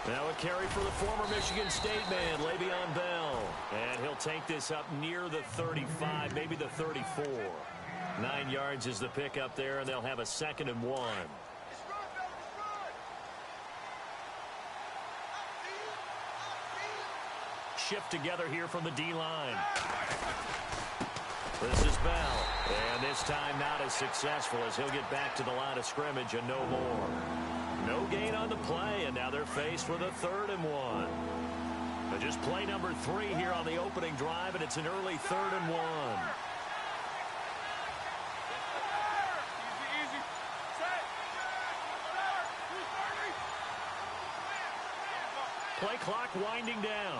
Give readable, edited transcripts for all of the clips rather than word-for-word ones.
Now a carry for the former Michigan State man, Le'Veon Bell. And he'll take this up near the 35, maybe the 34. 9 yards is the pickup there, and they'll have a 2nd and 1. Shift together here from the D-line. This is Bell. And this time not as successful as he'll get back to the line of scrimmage and no more. No gain on the play, and now they're faced with a 3rd and 1. But just play number 3 here on the opening drive, and it's an early 3rd and 1. Play clock winding down.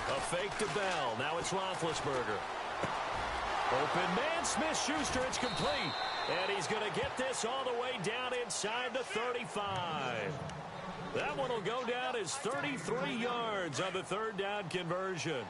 A fake to Bell. Now it's Roethlisberger. Open man, Smith-Schuster. It's complete. And he's going to get this all the way down inside the 35. That one will go down as 33 yards on the 3rd down conversion.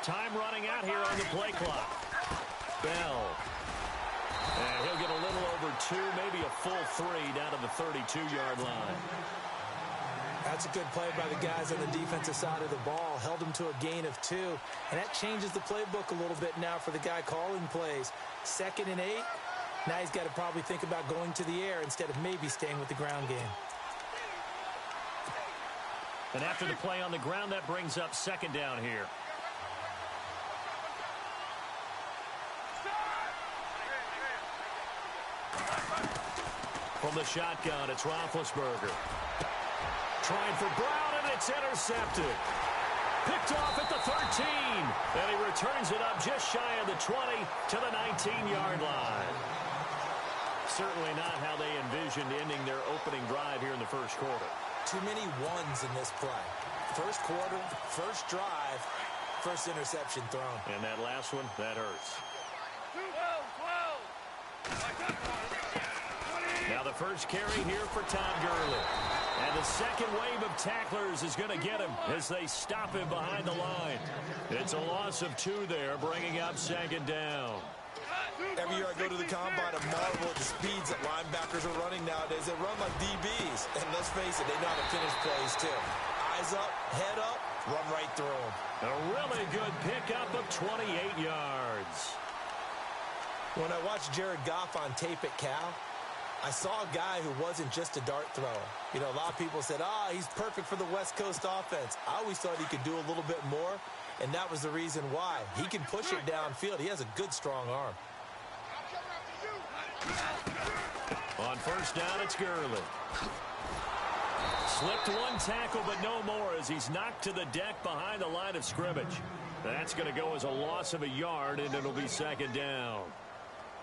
Time running out here on the play clock. Bell. And he'll get a little over 2, maybe a full 3 down to the 32-yard line. That's a good play by the guys on the defensive side of the ball. Held him to a gain of 2. And that changes the playbook a little bit now for the guy calling plays. 2nd and 8. Now he's got to probably think about going to the air instead of maybe staying with the ground game. And after the play on the ground, that brings up 2nd down here. From the shotgun, it's Roethlisberger. Trying for Brown, and it's intercepted. Picked off at the 13. And he returns it up just shy of the 20 to the 19-yard line. Certainly not how they envisioned ending their opening drive here in the first quarter. Too many ones in this play. First quarter, first drive, first interception thrown. And that last one, that hurts. Now the first carry here for Todd Gurley. And the second wave of tacklers is going to get him as they stop him behind the line. It's a loss of 2 there, bringing up 2nd down. Every year I go to the combine, I marvel at the speeds that linebackers are running nowadays. They run like DBs. And let's face it, they know how to finish plays too. Eyes up, head up, run right through them. A really good pickup of 28 yards. When I watched Jared Goff on tape at Cal, I saw a guy who wasn't just a dart thrower. You know, a lot of people said, he's perfect for the West Coast offense. I always thought he could do a little bit more, and that was the reason why. He can push it downfield. He has a good, strong arm. On first down, it's Gurley. Slipped 1 tackle, but no more as he's knocked to the deck behind the line of scrimmage. That's going to go as a loss of a yard, and it'll be 2nd down.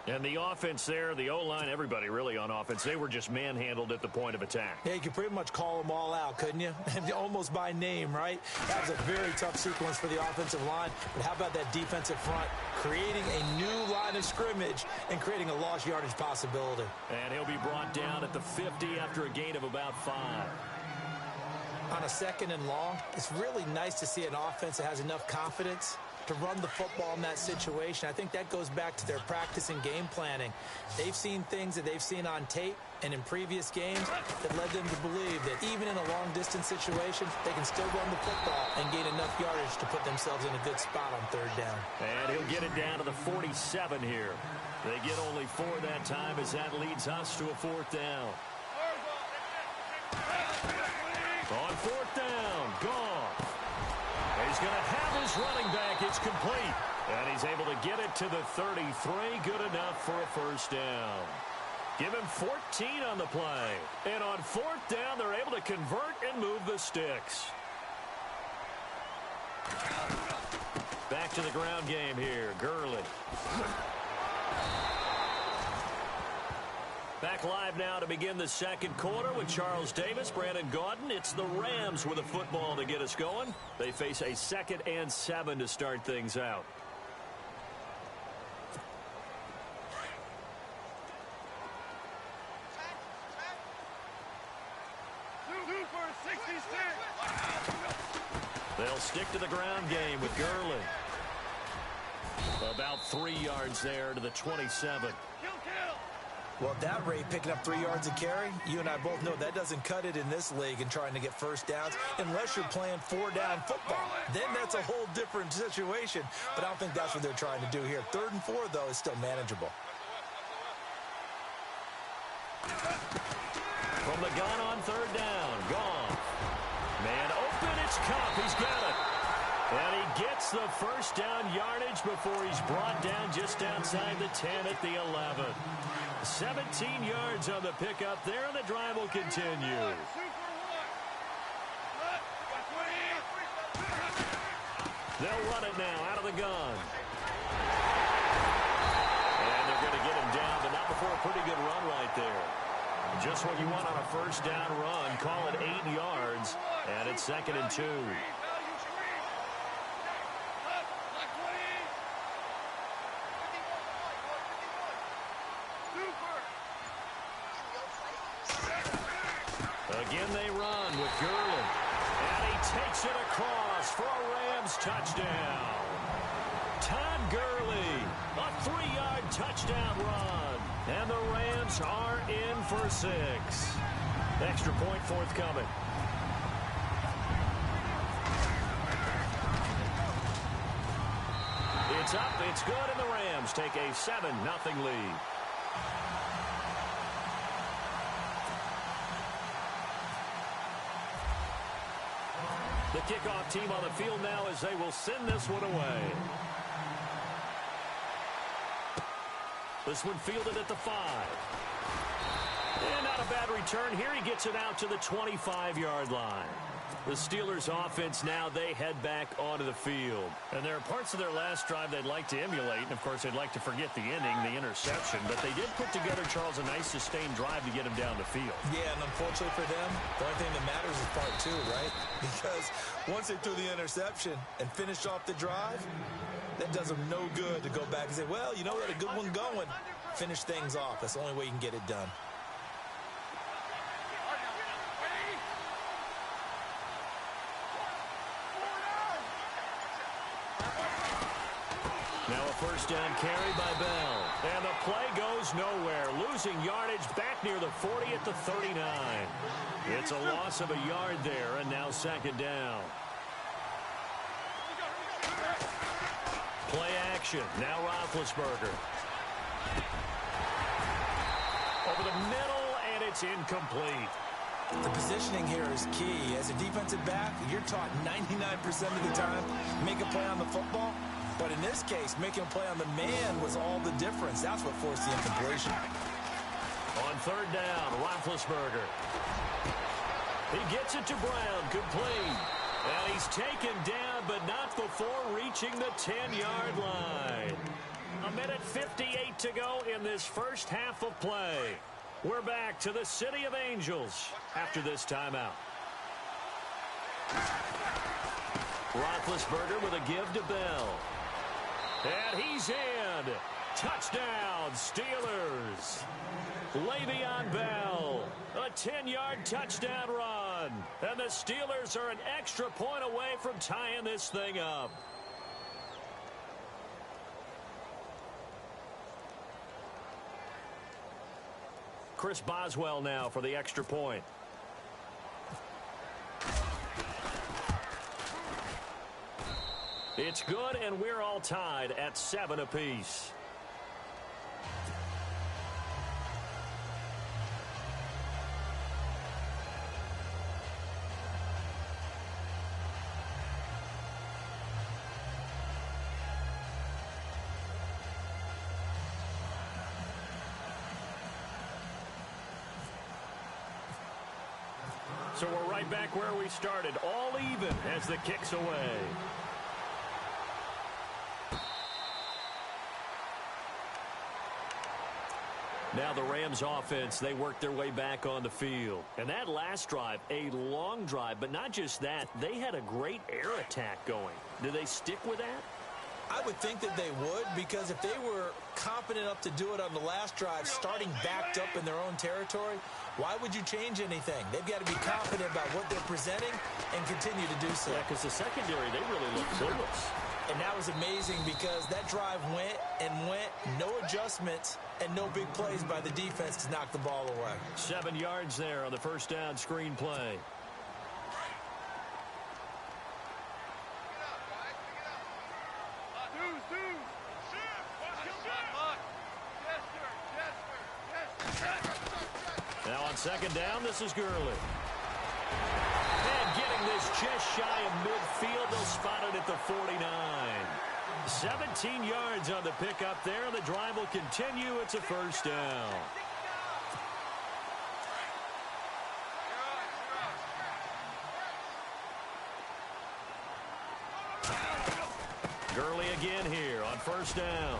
And the offense there, the O-line, everybody really on offense, they were just manhandled at the point of attack. Yeah, you could pretty much call them all out, couldn't you? Almost by name, right? That was a very tough sequence for the offensive line. But how about that defensive front creating a new line of scrimmage and creating a lost yardage possibility? And he'll be brought down at the 50 after a gain of about 5. On a 2nd and long, it's really nice to see an offense that has enough confidence to run the football in that situation. I think that goes back to their practice and game planning. They've seen things that they've seen on tape and in previous games that led them to believe that even in a long-distance situation, they can still run the football and gain enough yardage to put themselves in a good spot on 3rd down. And he'll get it down to the 47 here. They get only 4 that time as that leads us to a 4th down. On 4th down, Goff. He's going to have his running back. It's complete. And he's able to get it to the 33. Good enough for a first down. Give him 14 on the play. And on 4th down, they're able to convert and move the sticks. Back to the ground game here. Gurley. Back live now to begin the second quarter with Charles Davis, Brandon Gaudin. It's the Rams with a football to get us going. They face a 2nd and 7 to start things out. Two for 66. stick to the ground game with Gurley. About 3 yards there to the 27. Well, at that rate, picking up 3 yards a carry, you and I both know that doesn't cut it in this league and trying to get first downs unless you're playing 4-down football. Then that's a whole different situation, but I don't think that's what they're trying to do here. 3rd and 4, though, is still manageable. From the gun on 3rd down, gone. Man open, it's Cup, he's got it. And he gets the first down yardage before he's brought down just outside the 10 at the 11. 17 yards on the pickup there, and the drive will continue. They'll run it now out of the gun. And they're going to get him down, but not before a pretty good run right there. Just what you want on a first down run. Call it 8 yards, and it's 2nd and 2. Again they run with Gurley. And he takes it across for a Rams touchdown. Todd Gurley, a 3-yard touchdown run. And the Rams are in for 6. Extra point forthcoming. It's up, it's good, and the Rams take a 7-0 lead. The kickoff team on the field now as they will send this one away. This one fielded at the 5. And not a bad return here. He gets it out to the 25-yard line. The Steelers offense now, they head back onto the field. And there are parts of their last drive they'd like to emulate. And, of course, they'd like to forget the inning, the interception. But they did put together, Charles, a nice sustained drive to get him down the field. Yeah, and unfortunately for them, the only thing that matters is part 2, right? Because once they threw the interception and finished off the drive, that does them no good to go back and say, well, you know, we had a good one going. Finish things off. That's the only way you can get it done. Now a first down carry by Bell. And the play goes nowhere. Losing yardage back near the 40 at the 39. It's a loss of a yard there, and now 2nd down. Play action. Now Roethlisberger. Over the middle, and it's incomplete. The positioning here is key. As a defensive back, you're taught 99% of the time, make a play on the football. But in this case, making a play on the man was all the difference. That's what forced the incompletion. On 3rd down, Roethlisberger. He gets it to Brown, complete. And he's taken down, but not before reaching the 10-yard line. 1:58 to go in this first half of play. We're back to the City of Angels after this timeout. Roethlisberger with a give to Bell. And he's in. Touchdown, Steelers. Le'Veon Bell, a 10-yard touchdown run. And the Steelers are an extra point away from tying this thing up. Chris Boswell now for the extra point. It's good, and we're all tied at 7 apiece. So we're right back where we started, all even as the kick's away. Now the Rams offense, they work their way back on the field. And that last drive, a long drive, but not just that, they had a great air attack going. Do they stick with that? I would think that they would, because if they were confident enough to do it on the last drive, starting backed up in their own territory, why would you change anything? They've got to be confident about what they're presenting and continue to do so. Yeah, because the secondary, they really look clueless. And that was amazing because that drive went and went, no adjustments and no big plays by the defense to knock the ball away. 7 yards there on the first down screen play. Now on second down, this is Gurley. And getting this just shy of midfield, they'll spot it at the 49. 17 yards on the pickup there. The drive will continue. It's a first down. Gurley again here on first down.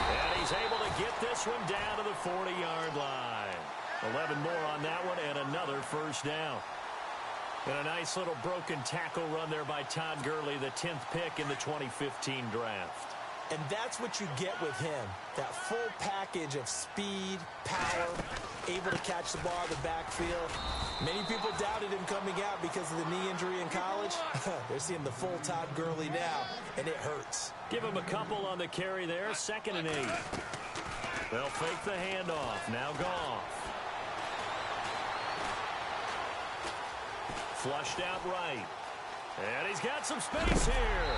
And he's able to get this one down to the 40-yard line. 11 more on that one and another first down. And a nice little broken tackle run there by Todd Gurley, the 10th pick in the 2015 draft. And that's what you get with him, that full package of speed, power, able to catch the ball in the backfield. Many people doubted him coming out because of the knee injury in college. They're seeing the full Todd Gurley now, and it hurts. Give him a couple on the carry there, 2nd and 8. They'll fake the handoff. Now Goff. Flushed out right. And he's got some space here.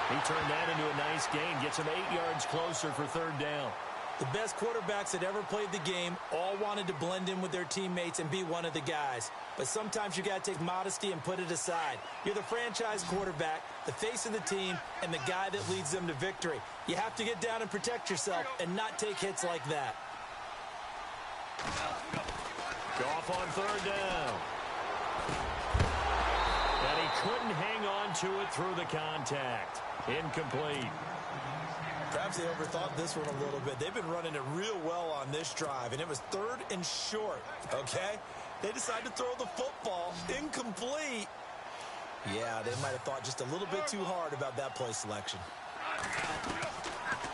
He turned that into a nice gain. Gets him 8 yards closer for 3rd down. The best quarterbacks that ever played the game all wanted to blend in with their teammates and be one of the guys. But sometimes you got to take modesty and put it aside. You're the franchise quarterback, the face of the team, and the guy that leads them to victory. You have to get down and protect yourself and not take hits like that. Goff on 3rd down. And he couldn't hang on to it through the contact. Incomplete. Perhaps they overthought this one a little bit. They've been running it real well on this drive, and it was 3rd and short, okay? They decided to throw the football. Incomplete. Yeah, they might have thought just a little bit too hard about that play selection.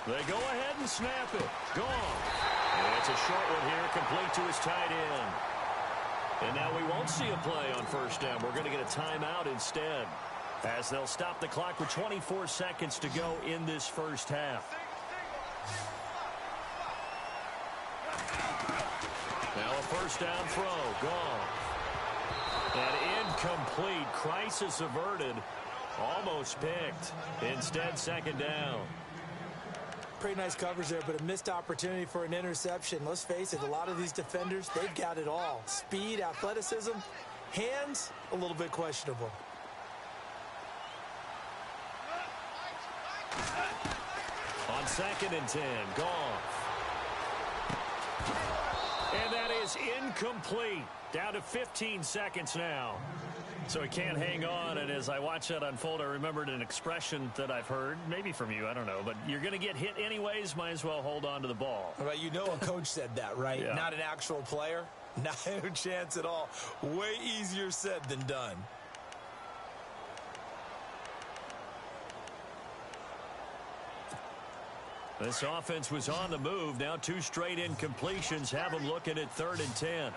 They go ahead and snap it. Gone. And it's a short one here, complete to his tight end. And now we won't see a play on 1st down. We're going to get a timeout instead, as they'll stop the clock with 24 seconds to go in this first half. Now a 1st down throw. Gone. And incomplete. Crisis averted. Almost picked. Instead, 2nd down. Pretty nice coverage there, but a missed opportunity for an interception. Let's face it, a lot of these defenders, they've got it all. Speed, athleticism, hands, a little bit questionable. On 2nd and 10, Goff. And that is incomplete. Down to 15 seconds now. So he can't hang on, and as I watch that unfold, I remembered an expression that I've heard, maybe from you, I don't know, but you're going to get hit anyways, might as well hold on to the ball. Right, you know a coach said that, right? Yeah. Not an actual player. Not a chance at all. Way easier said than done. This offense was on the move. Now 2 straight incompletions have them looking at 3rd and 10.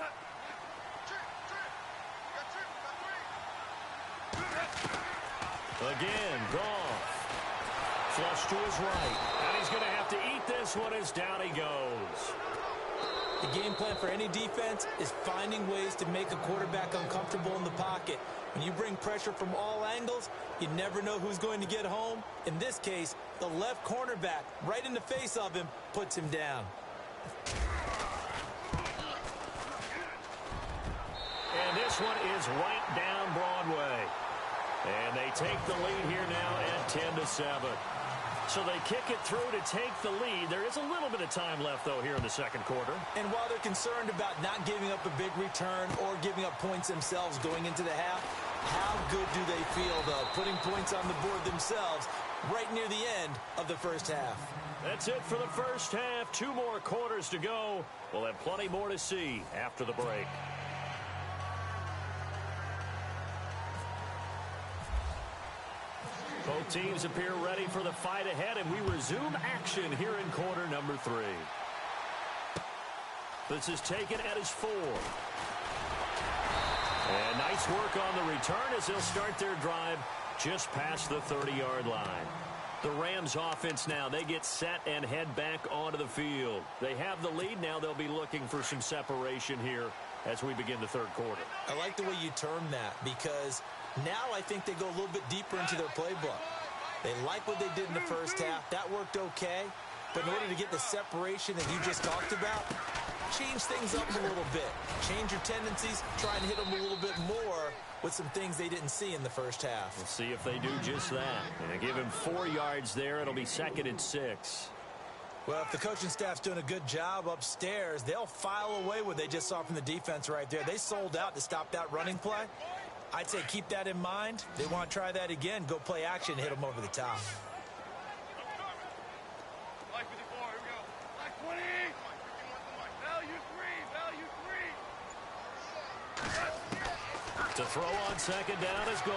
Again, Goff. Flush to his right. And he's going to have to eat this one as down he goes. The game plan for any defense is finding ways to make a quarterback uncomfortable in the pocket. When you bring pressure from all angles, you never know who's going to get home. In this case, the left cornerback, right in the face of him, puts him down. And this one is right down Broadway. And they take the lead here now at 10-7. So they kick it through to take the lead. There is a little bit of time left, though, here in the 2nd quarter. And while they're concerned about not giving up a big return or giving up points themselves going into the half, how good do they feel, though, putting points on the board themselves right near the end of the first half? That's it for the first half. 2 more quarters to go. We'll have plenty more to see after the break. Both teams appear ready for the fight ahead, and we resume action here in quarter number 3. This is taken at his 4. And nice work on the return as they'll start their drive just past the 30-yard line. The Rams offense now, they get set and head back onto the field. They have the lead now. They'll be looking for some separation here as we begin the third quarter. I like the way you term that because now I think they go a little bit deeper into their playbook. They like what they did in the first half. That worked okay. But in order to get the separation that you just talked about, change things up a little bit. Change your tendencies. Try and hit them a little bit more with some things they didn't see in the first half. We'll see if they do just that. And they give him 4 yards there. It'll be 2nd and 6. Well, if the coaching staff's doing a good job upstairs, they'll file away what they just saw from the defense right there. They sold out to stop that running play. I'd say keep that in mind. They want to try that again. Go play action, hit them over the top. To throw on 2nd down is gone.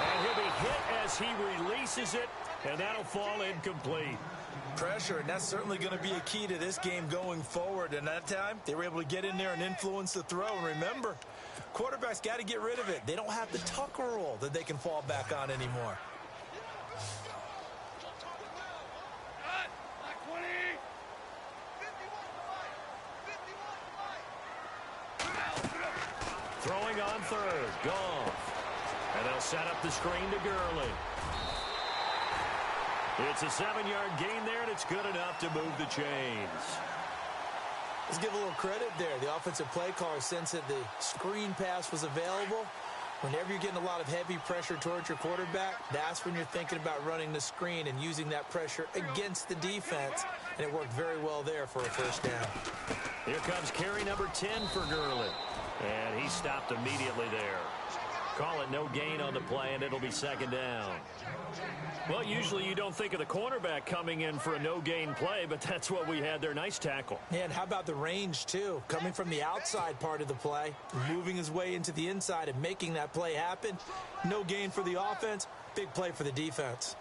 And he'll be hit as he releases it, and that'll fall incomplete. Pressure, and that's certainly going to be a key to this game going forward. And that time, they were able to get in there and influence the throw. And remember, quarterbacks got to get rid of it. They don't have the tuck rule that they can fall back on anymore. Throwing on 3rd, Goff. And they'll set up the screen to Gurley. It's a 7-yard gain there, and it's good enough to move the chains. Let's give a little credit there. The offensive play caller sensed that the screen pass was available. Whenever you're getting a lot of heavy pressure towards your quarterback, that's when you're thinking about running the screen and using that pressure against the defense. And it worked very well there for a first down. Here comes carry number 10 for Gurley. And he stopped immediately there. Call it no gain on the play, and it'll be 2nd down. Well, usually you don't think of the cornerback coming in for a no-gain play, but that's what we had there. Nice tackle. Yeah, and how about the range, too? Coming from the outside part of the play, moving his way into the inside and making that play happen. No gain for the offense, big play for the defense.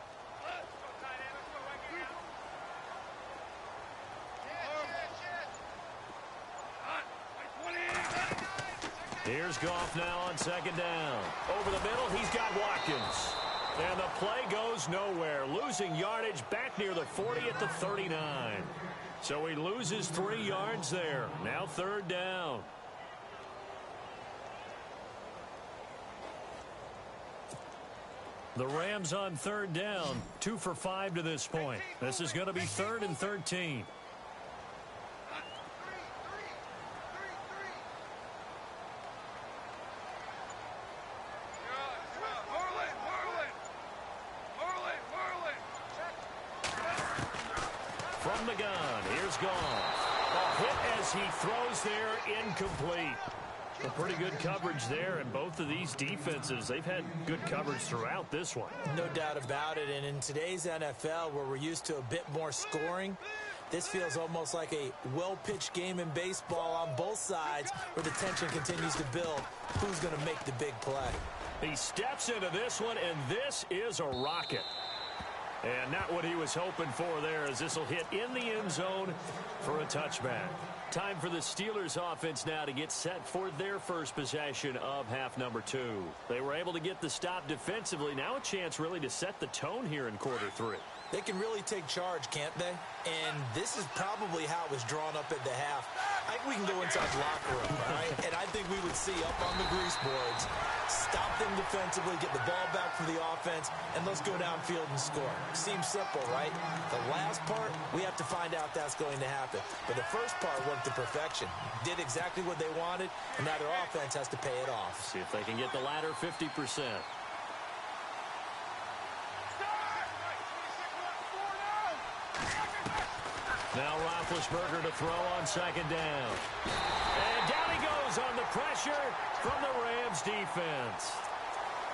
Here's Goff now on 2nd down. Over the middle, he's got Watkins. And the play goes nowhere. Losing yardage back near the 40 at the 39. So he loses 3 yards there. Now 3rd down. The Rams on 3rd down. 2 for 5 to this point. This is going to be 3rd and 13. From the gun, here's Goff. A hit as he throws there, incomplete. A pretty good coverage there, and both of these defenses, they've had good coverage throughout this one. No doubt about it, and in today's NFL, where we're used to a bit more scoring, this feels almost like a well-pitched game in baseball on both sides where the tension continues to build. Who's going to make the big play? He steps into this one, and this is a rocket. And not what he was hoping for there, as this will hit in the end zone for a touchback. Time for the Steelers offense now to get set for their first possession of half number 2. They were able to get the stop defensively. Now a chance really to set the tone here in quarter 3. They can really take charge, can't they? And this is probably how it was drawn up at the half. I think we can go inside the locker room, all right? And I think we would see up on the grease boards, stop them defensively, get the ball back for the offense, and let's go downfield and score. Seems simple, right? The last part, we have to find out that's going to happen. But the first part worked to perfection. Did exactly what they wanted, and now their offense has to pay it off. See if they can get the latter 50%. Now Roethlisberger to throw on 2nd down. And down he goes on the pressure from the Rams defense.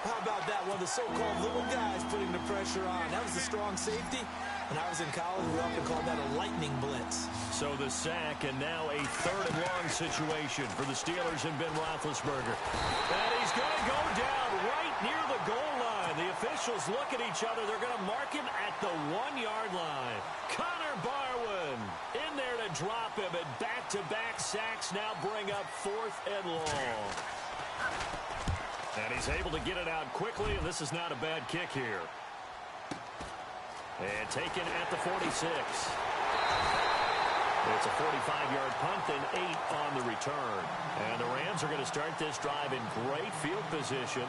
How about that? One of the so-called little guys putting the pressure on. That was the strong safety. When I was in college, we often called that a lightning blitz. So the sack, and now a 3rd and long situation for the Steelers and Ben Roethlisberger. And he's going to go down right near the goal line. The officials look at each other. They're going to mark him at the 1-yard line. Connor Barwin in there to drop him, and back-to-back sacks now bring up 4th and long. And he's able to get it out quickly, and this is not a bad kick here. And taken at the 46. It's a 45-yard punt and 8 on the return. And the Rams are going to start this drive in great field position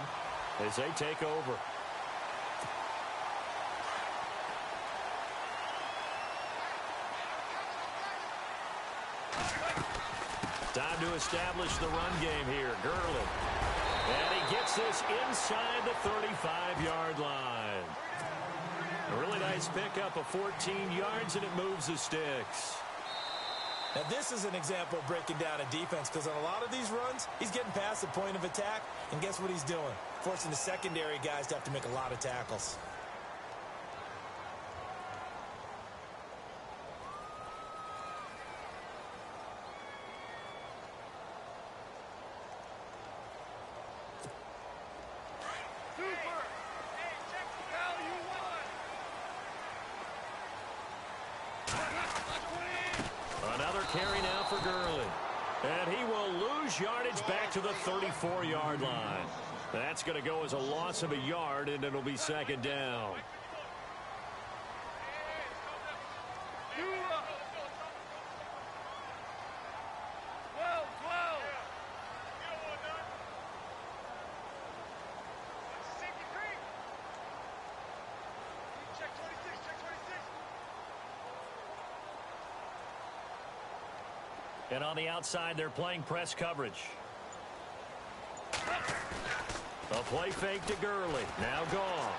as they take over. Time to establish the run game here. Gurley. And he gets this inside the 35-yard line. A really nice pickup of 14 yards, and it moves the sticks. Now, this is an example of breaking down a defense, because on a lot of these runs, he's getting past the point of attack, and guess what he's doing? Forcing the secondary guys to have to make a lot of tackles. Carry now for Gurley. And he will lose yardage back to the 34-yard line. That's going to go as a loss of a yard, and it'll be 2nd down. And on the outside, they're playing press coverage. A play fake to Gurley. Now gone.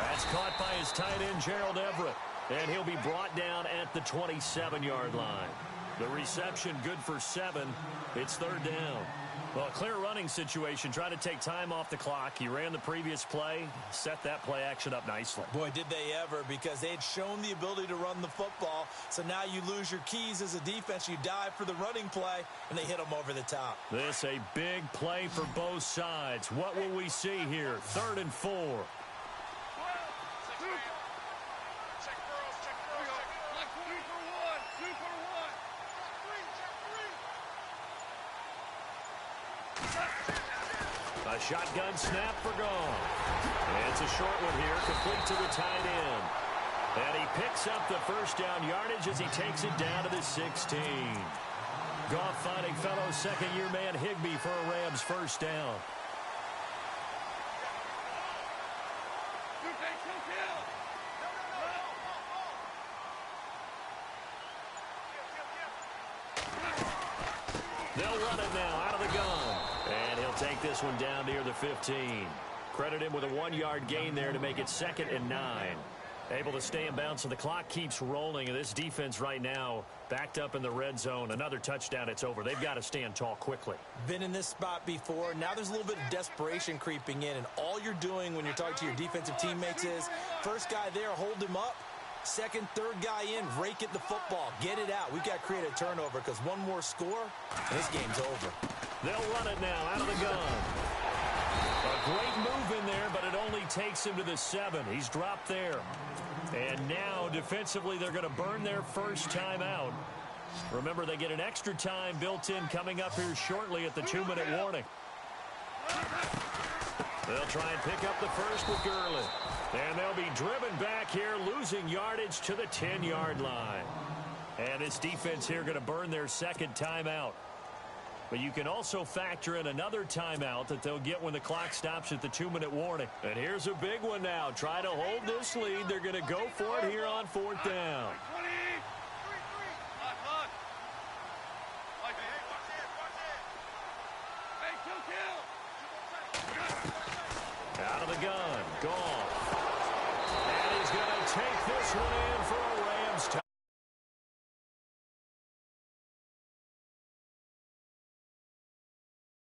That's caught by his tight end, Gerald Everett. And he'll be brought down at the 27-yard line. The reception good for 7. It's 3rd down. Well, a clear running situation. Trying to take time off the clock. He ran the previous play. Set that play action up nicely. Boy, did they ever, because they had shown the ability to run the football. So now you lose your keys as a defense. You dive for the running play, and they hit them over the top. This a big play for both sides. What will we see here? 3rd and 4. A shotgun snap for gone. It's a short one here, complete to the tight end. And he picks up the 1st down yardage as he takes it down to the 16. Goff finding fellow 2nd-year man Higbee for a Rams 1st down. They'll run it now out of the gun. And he'll take this one down near the 15. Credit him with a 1-yard gain there to make it 2nd and 9. Able to stay in bounds, so the clock keeps rolling. And this defense right now backed up in the red zone. Another touchdown, it's over. They've got to stand tall quickly. Been in this spot before. Now there's a little bit of desperation creeping in. And all you're doing when you're talking to your defensive teammates is, first guy there, hold him up. 2nd, 3rd guy in, rake at the football. Get it out. We've got to create a turnover, because one more score, and this game's over. They'll run it now out of the gun. A great move in there, but it only takes him to the 7. He's dropped there. And now, defensively, they're going to burn their first time out. Remember, they get an extra time built in coming up here shortly at the 2-minute warning. They'll try and pick up the first with Gurley. And they'll be driven back here, losing yardage to the 10-yard line. And this defense here going to burn their 2nd timeout. But you can also factor in another timeout that they'll get when the clock stops at the 2-minute warning. And here's a big one now. Try to hold this lead. They're going to go for it here on 4th down. Out of the gun. Gone. And he's going to take this one in for a